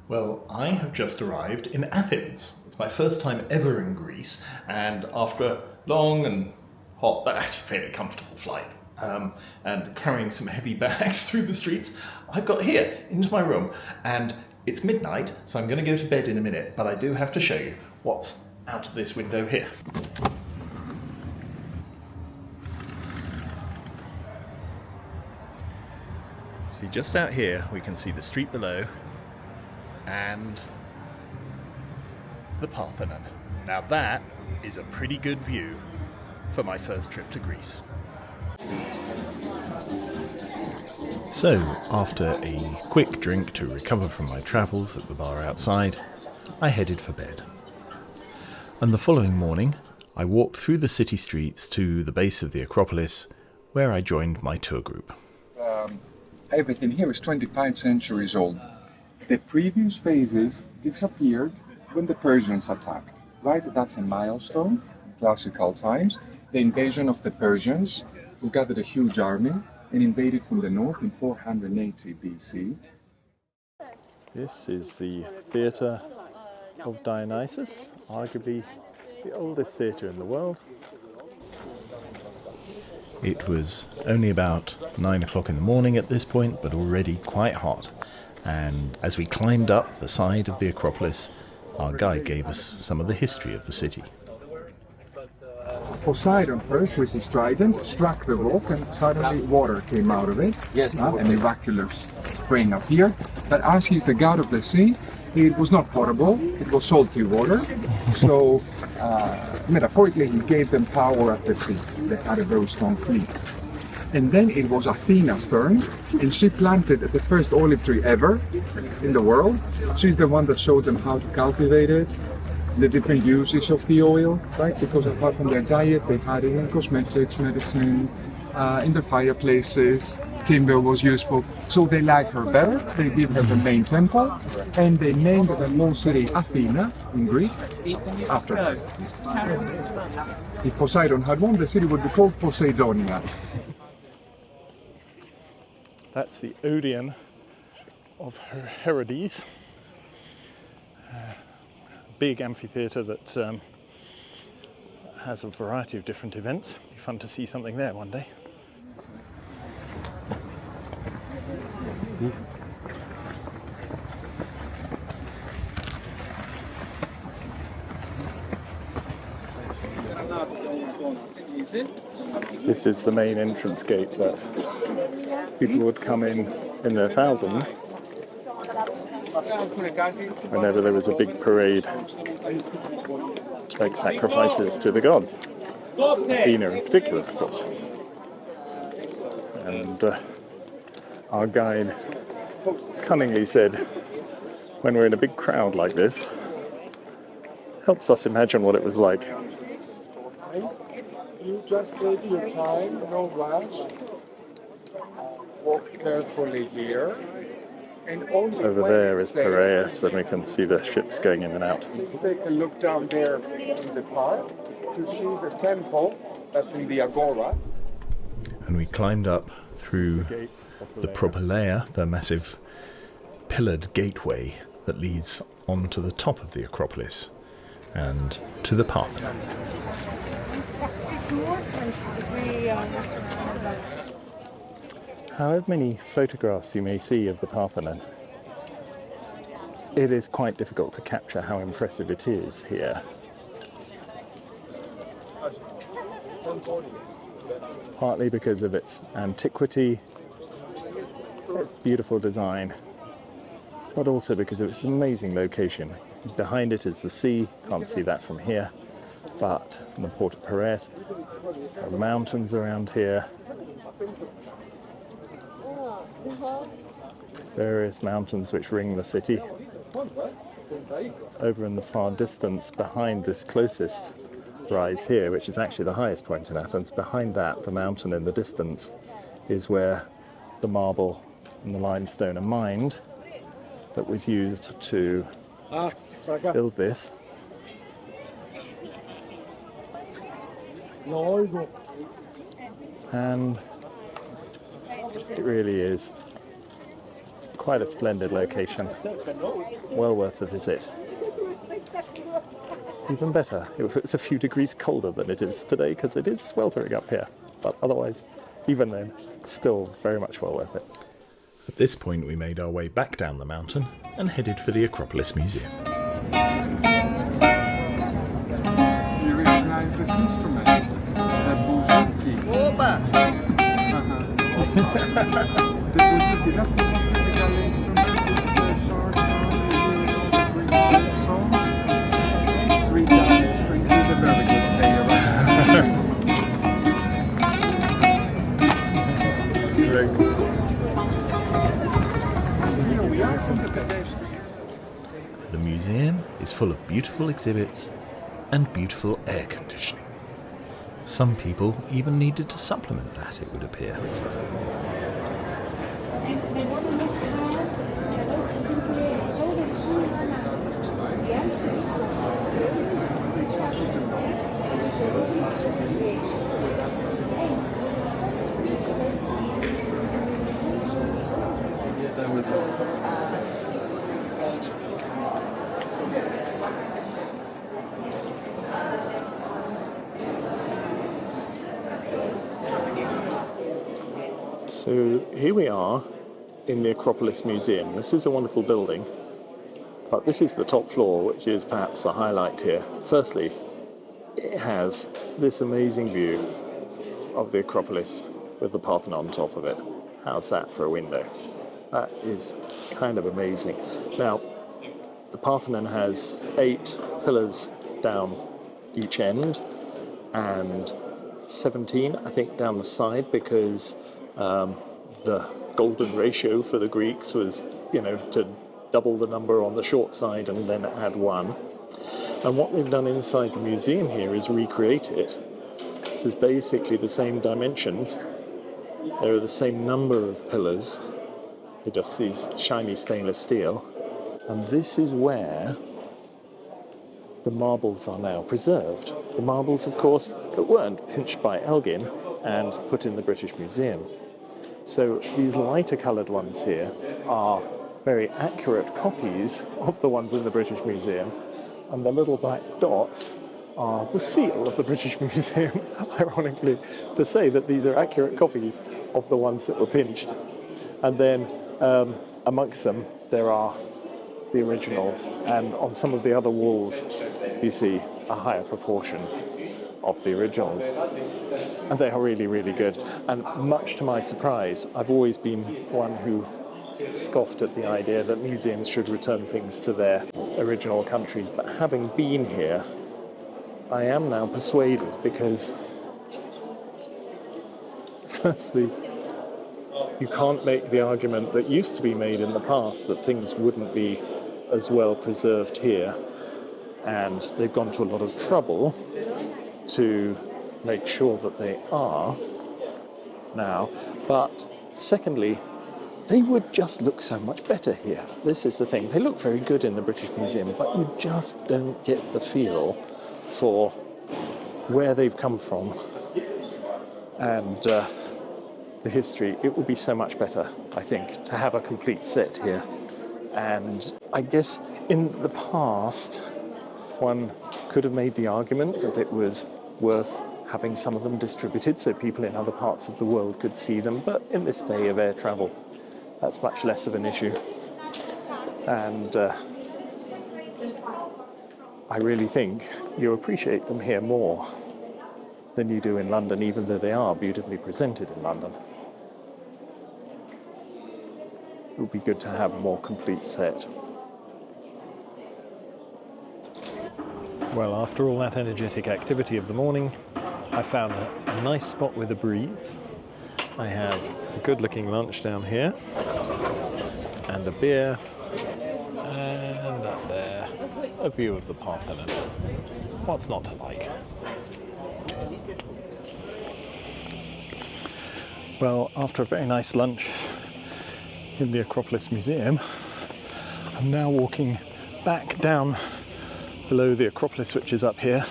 Well, I have just arrived in Athens. It's my first time ever in Greece, and after a long and hot, but actually fairly comfortable flight, and carrying some heavy bags through the streets, I've got here into my room, and it's midnight, so I'm going to go to bed in a minute, but I do have to show you what's out of this window here. See, just out here we can see the street below and the Parthenon. Now that is a pretty good view for my first trip to Greece. So, after a quick drink to recover from my travels at the bar outside, I headed for bed. And the following morning, I walked through the city streets to the base of the Acropolis, where I joined my tour group. Everything here is 25 centuries old. The previous phases disappeared when the Persians attacked, right? That's a milestone in classical times. The invasion of the Persians, who gathered a huge army and invaded from the north in 480 BC. This is the Theatre of Dionysus, arguably the oldest theatre in the world. It was only about 9 o'clock in the morning at this point, but already quite hot. And as we climbed up the side of the Acropolis, our guide gave us some of the history of the city. Poseidon first, with his trident, struck the rock and suddenly water came out of it. Yes. A miraculous rain appeared. But as he's the god of the sea, it was not potable, it was salty water. So, metaphorically, he gave them power at the sea. They had a very strong fleet. And then it was Athena's turn, and she planted the first olive tree ever in the world. She's the one that showed them how to cultivate it, the different uses of the oil, right? Because apart from their diet, they had it in cosmetics, medicine, in the fireplaces, timber was useful. So they like her better, they give her the main temple, and they named the whole city Athena in Greek after her. If Poseidon had won, the city would be called Poseidonia. That's the Odeon of Herodes, big amphitheatre that has a variety of different events. It'd be fun to see something there one day. This is the main entrance gate that people would come in their thousands whenever there was a big parade to make sacrifices to the gods. Athena in particular, of course. And our guide cunningly said, when we're in a big crowd like this, helps us imagine what it was like. You just take your time, no rush. Walk carefully here. And only Over there is Piraeus, and we can see the ships going in and out. Let's take a look down there in the park to see the temple that's in the Agora. And we climbed up through the Propylaea, the massive pillared gateway that leads onto the top of the Acropolis and to the Parthenon. However many photographs you may see of the Parthenon, it is quite difficult to capture how impressive it is here. Partly because of its antiquity, its beautiful design, but also because of its amazing location. Behind it is the sea, can't see that from here, but in the port of Piraeus, there are mountains around here, various mountains which ring the city. Over in the far distance, behind this closest rise here, which is actually the highest point in Athens, behind that, the mountain in the distance, is where the marble and the limestone are mined that was used to build this. And it really is Quite a splendid location. Well worth the visit. Even better if it's a few degrees colder than it is today, because it is sweltering up here. But otherwise, even then, still very much well worth it. At this point, we made our way back down the mountain and headed for the Acropolis Museum. Do you recognize this instrument? The bouzouki. Opa! The bouzouki, that's the most musical instrument with the short song. Three down strings. He's a very good player. Great. Here we are from the pedestrian. The museum is full of beautiful exhibits and beautiful air conditioning. Some people even needed to supplement that, it would appear. So here we are in the Acropolis Museum. This is a wonderful building, but this is the top floor, which is perhaps the highlight here. Firstly, it has this amazing view of the Acropolis with the Parthenon on top of it. How's that for a window? That is kind of amazing. Now, the Parthenon has 8 pillars down each end and 17, I think, down the side, because the golden ratio for the Greeks was, to double the number on the short side and then add 1. And what they've done inside the museum here is recreate it. This is basically the same dimensions. There are the same number of pillars. They're just these shiny stainless steel. And this is where the marbles are now preserved. The marbles, of course, that weren't pinched by Elgin and put in the British Museum. So these lighter coloured ones here are very accurate copies of the ones in the British Museum, and the little black dots are the seal of the British Museum, ironically, to say that these are accurate copies of the ones that were pinched. And then amongst them there are the originals, and on some of the other walls you see a higher proportion of the originals, and they are really, really good. And much to my surprise, I've always been one who scoffed at the idea that museums should return things to their original countries, but having been here, I am now persuaded, because firstly, you can't make the argument that used to be made in the past that things wouldn't be as well preserved here, and they've gone to a lot of trouble to make sure that they are now. But secondly, they would just look so much better here. This is the thing. They look very good in the British Museum, but you just don't get the feel for where they've come from and the history. It would be so much better, I think, to have a complete set here. And I guess in the past, one could have made the argument that it was worth having some of them distributed so people in other parts of the world could see them, but in this day of air travel, that's much less of an issue. And I really think you appreciate them here more than you do in London, even though they are beautifully presented in London. It would be good to have a more complete set. Well, after all that energetic activity of the morning, I found a nice spot with a breeze. I have a good-looking lunch down here, and a beer, and up there, a view of the Parthenon. What's not to like? Well, after a very nice lunch in the Acropolis Museum, I'm now walking back down below the Acropolis, which is up here,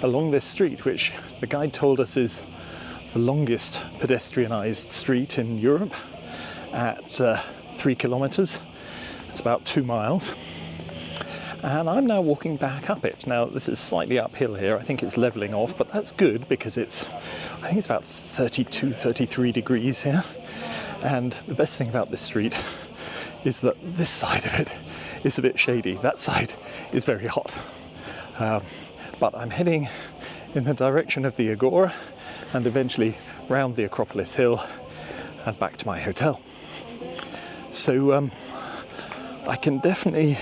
along this street, which the guide told us is the longest pedestrianised street in Europe, at 3 kilometers. It's about 2 miles. And I'm now walking back up it. Now, this is slightly uphill here. I think it's leveling off, but that's good because I think it's about 32, 33 degrees here. And the best thing about this street is that this side of it is a bit shady. That side is very hot. But I'm heading in the direction of the Agora and eventually round the Acropolis hill and back to my hotel. So I can definitely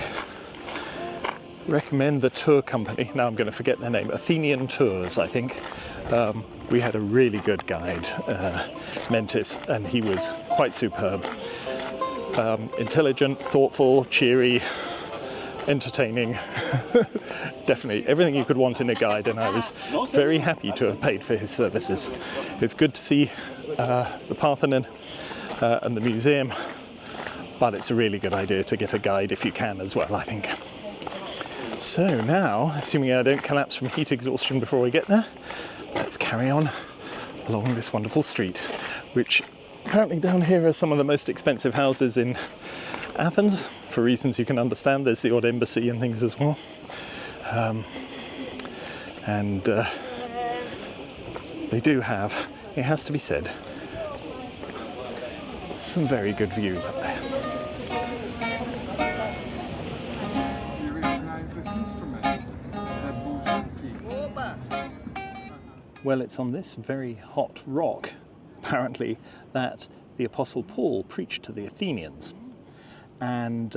recommend the tour company. Now I'm going to forget their name. Athenian Tours, I think. We had a really good guide, Mentis, and he was quite superb. Intelligent, thoughtful, cheery, entertaining. Definitely everything you could want in a guide, and I was very happy to have paid for his services. It's good to see the Parthenon and the museum, but it's a really good idea to get a guide if you can as well, I think. So now, assuming I don't collapse from heat exhaustion before we get there, let's carry on along this wonderful street, which apparently down here are some of the most expensive houses in Athens, for reasons you can understand. There's the odd embassy and things as well. They do have, it has to be said, some very good views up there. Well, it's on this very hot rock, apparently, that the Apostle Paul preached to the Athenians. And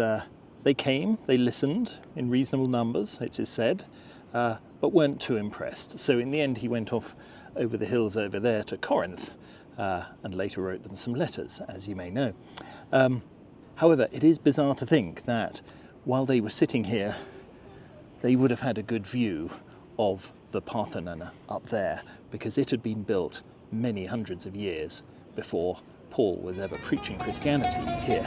they came, they listened in reasonable numbers, it is said, but weren't too impressed. So in the end, he went off over the hills over there to Corinth, and later wrote them some letters, as you may know. However, it is bizarre to think that while they were sitting here, they would have had a good view of the Parthenon up there, because it had been built many hundreds of years before Paul was ever preaching Christianity here.